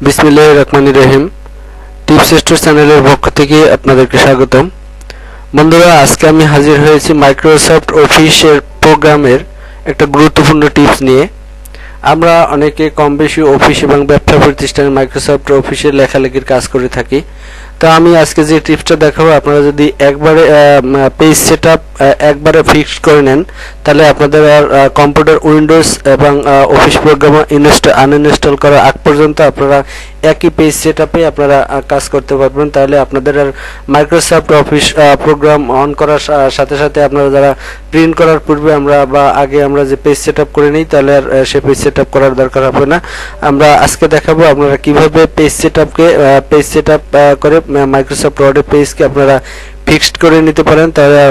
বিসমিল্লাহির রহমানির রহিম। Tips store চ্যানেলের পক্ষ থেকে আপনাদেরকে স্বাগতম। বন্ধুরা, আজকে আমি হাজির হয়েছি মাইক্রোসফট অফিসের প্রোগ্রামের একটা গুরুত্বপূর্ণ টিপস নিয়ে। আমরা অনেকে কম বেশি অফিস এবং ব্যবসা প্রতিষ্ঠানে মাইক্রোসফট অফিসের লেখালেখির কাজ করে থাকি। তো আমি আজকে যে টিপসটা দেখাবো, আপনারা যদি একবারে পেজ সেটআপ একবারে ফিক্সড করে নেন, তাহলে আপনাদের আর কম্পিউটার উইন্ডোজ এবং অফিস প্রোগ্রাম আনইনস্টল করার আগ পর্যন্ত আপনারা একই পেজ সেটআপে আপনারা কাজ করতে পারবেন। তাহলে আপনাদের আর মাইক্রোসফট অফিস প্রোগ্রাম অন করার সাথে সাথে আপনারা যারা প্রিন্ট করার পূর্বে আগে আমরা যে পেজ সেটআপ করে নিই, তাহলে আর সে পেজ সেটআপ করার দরকার হবে না। আমরা আজকে দেখাবো আপনারা কিভাবে পেজ সেটআপ করে মাইক্রোসফট ওয়ার্ডে পেজকে আপনারা ফিক্সড করে নিতে পারেন। তাহলে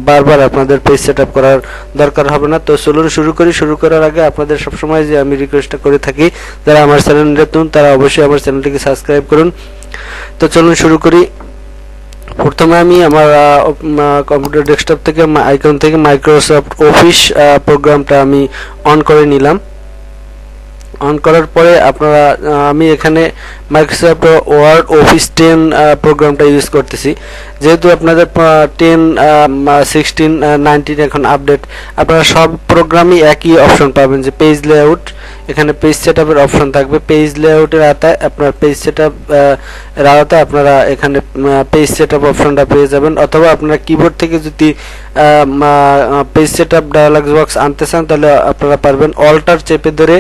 বারবার আপনাদের পেজ সেটআপ করার দরকার হবে না। তো চলুন শুরু করি। শুরু করার আগে আপনাদের সবসময় যে আমি রিকোয়েস্টটা করে থাকি, যারা আমার চ্যানেল নতুন তারা অবশ্যই আমার চ্যানেলটিকে সাবস্ক্রাইব করুন। তো চলুন শুরু করি। প্রথমে আমি আমার কম্পিউটার ডেস্কটপ থেকে আইকন থেকে মাইক্রোসফট অফিস প্রোগ্রামটা আমি অন করে নিলাম। অন করার পরে আপনারা আমি এখানে মাইক্রোসফট ওয়ার্ড অফিস 10 প্রোগ্রামটা ইউজ করতেছি। যেহেতু আপনাদের 10, 16, 19 এখন আপডেট, আপনারা সব প্রোগ্রামই একই অপশন পাবেন, যে পেজ লেআউট, এখানে পেজ সেটআপের অপশন থাকবে। পেজ লেআউটের আওতায় আপনার পেজ সেটআপ এর আওতায় আপনারা এখানে পেজ সেটআপ অপশনটা পেয়ে যাবেন। অথবা আপনারা কিবোর্ড থেকে যদি পেজ সেটআপ ডায়ালগ বক্স আনতে চান, তাহলে আপনারা পারবেন অল্টার চেপে ধরে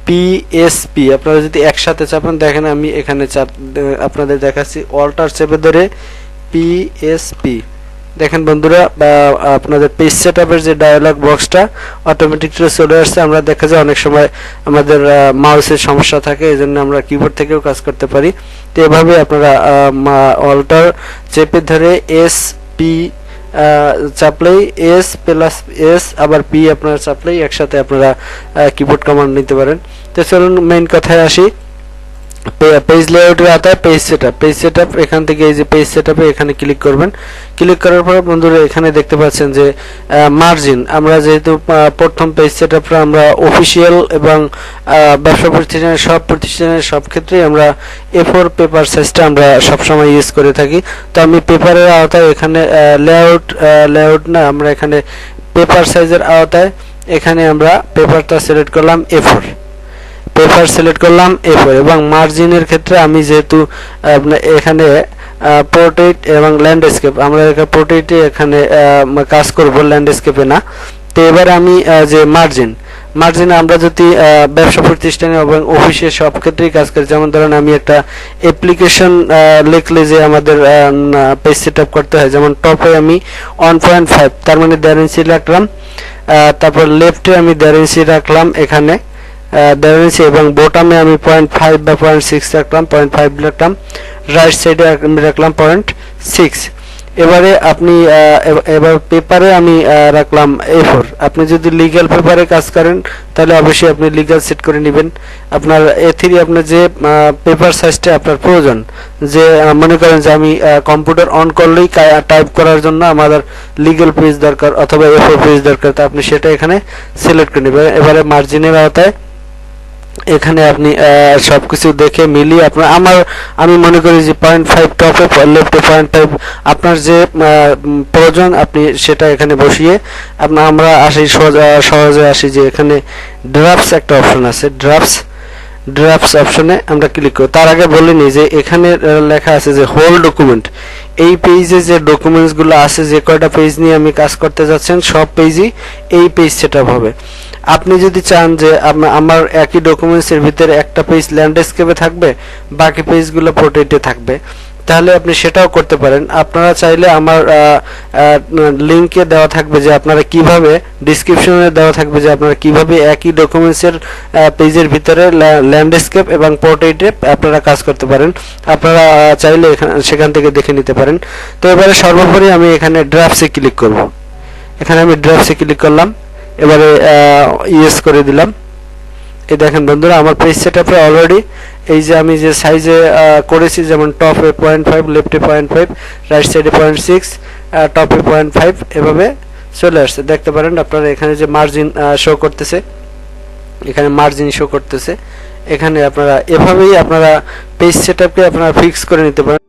পিএসপি আপনারা যদি একসাথে চাপেন, দেখেন আমি এখানে আপনাদের দেখাচ্ছি, অল্টার চেপে ধরে পিএসপি। দেখেন বন্ধুরা, আপনাদের পেজ সেটআপের যে ডায়ালগ বক্সটা অটোমেটিকলি চলে আসছে। আমরা দেখা যায় অনেক সময় আমাদের মাউসের সমস্যা থাকে, এই জন্য আমরা কিবোর্ড থেকেও কাজ করতে পারি। তো এভাবে আপনারা অল্টার চেপে ধরে এসপি চাপলেই এস প্লাস এস আবার পি আপনারা চাপলেই একসাথে আপনারা কিবোর্ড কমান্ড নিতে পারেন। তো চলুন মেইন কথায় আসি। পেজ লেআউটের আওতায় পেজ সেটআপ এখান থেকে এই যে পেজ সেটআপে এখানে ক্লিক করবেন। ক্লিক করার পর বন্ধুরা এখানে দেখতে পাচ্ছেন যে মার্জিন, আমরা যেহেতু প্রথম পেজ সেটআপটা আমরা অফিসিয়াল এবং ব্যবসা প্রতিষ্ঠানের সব ক্ষেত্রেই আমরা A4 পেপার সাইজটা আমরা সবসময় ইউজ করে থাকি। তো আমি পেপারের আওতায় এখানে লেআউট না, আমরা এখানে পেপার সাইজের আওতায় এখানে আমরা পেপারটা সিলেক্ট করলাম A4, পেপার সিলেক্ট করলাম A4। এবং মার্জিনের ক্ষেত্রে আমি যেহেতু এখানে পোর্ট্রেট এবং ল্যান্ডস্কেপ, আমরা এখানে পোর্ট্রেটে এখানে কাজ করব, ল্যান্ডস্কেপে না। তো এবার আমি যে মার্জিনে আমরা যদি ব্যবসা প্রতিষ্ঠানে এবং অফিসে সব ক্ষেত্রেই কাজ করি, যেমন ধরেন আমি একটা অ্যাপ্লিকেশন লিখলে যে আমাদের পেজ সেটআপ করতে হয়, যেমন টপে আমি 1.5 তার মানে 1.5 ইঞ্চি রাখলাম, তারপর লেফটে আমি 1.5 ইঞ্চি রাখলাম এখানে 1.5 ইঞ্চি, এবং বোটামে আমি 0.5 বা 0.6 রাখলাম, 0.5 রাখলাম, রাইট সাইডে আমি রাখলাম 0.6। এবারে আপনি এবার পেপারে আমি রাখলাম A4। আপনি যদি লিগ্যাল পেপারে কাজ করেন তাহলে অবশ্যই আপনি লিগ্যাল সেট করে নেবেন। আপনার A3 আপনার যে পেপার সাইজটা আপনার প্রয়োজন, যে মনে করেন যে আমি কম্পিউটার অন করলেই টাইপ করার জন্য আমাদের লিগ্যাল পেজ দরকার অথবা A4 পেজ দরকার, তা আপনি সেটা এখানে সিলেক্ট করে নেবেন। এবারে মার্জিনের আওতায় এখানে আপনি সবকিছু দেখে মিলিয়ে আমি মনে করি যে 0.5 টপে, লেফটে 0.5 আপনার যে প্রয়োজন আপনি সেটা এখানে বসিয়ে আমরা সহজে আসি যে এখানে ড্রাফটস একটা অপশন আছে, ড্রাফটস অপশনে আমরা ক্লিক করি। তার আগে বলে নিই যে এখানে লেখা আছে যে হোল ডকুমেন্ট, এই পেজে যে ডকুমেন্টসগুলো আছে, যে কয়টা পেজ নিয়ে আমি কাজ করতে যাচ্ছেন সব পেজই এই পেজ সেটআপ হবে। আপনি যদি চান যে আমার একই ডকুমেন্টসের ভিতরে একটা পেজ ল্যান্ডস্কেপে থাকবে, বাকি পেজগুলো পোর্ট্রেটে থাকবে, তাহলে আপনি সেটাও করতে পারেন। আপনারা চাইলে আমার লিঙ্কে দেওয়া থাকবে যে আপনারা কিভাবে, ডিসক্রিপশনে দেওয়া থাকবে যে আপনারা কিভাবে একই ডকুমেন্টসের পেজের ভিতরে ল্যান্ডস্কেপ এবং পোর্ট্রেটে আপনারা কাজ করতে পারেন। আপনারা চাইলে সেখান থেকে দেখে নিতে পারেন। তো এবারে সর্বোপরি আমি এখানে ড্রাফটসে ক্লিক করব। এখানে আমি ড্রাফটসে ক্লিক করলাম, এবারে ইয়েস করে দিলাম। এই দেখেন বন্ধুরা, আমার পেজ সেটআপে অলরেডি এই যে আমি যে সাইজে করেছি, যেমন টপে 0.5, লেফটে 0.5, রাইট সাইডে 0.6, টপে 0.5, এভাবে চলে আসছে। দেখতে পারেন আপনারা এখানে যে মার্জিন শো করতেছে, এখানে মার্জিন শো করতেছে, এখানে আপনারা এভাবেই আপনারা পেজ সেটআপকে আপনারা ফিক্স করে নিতে পারেন।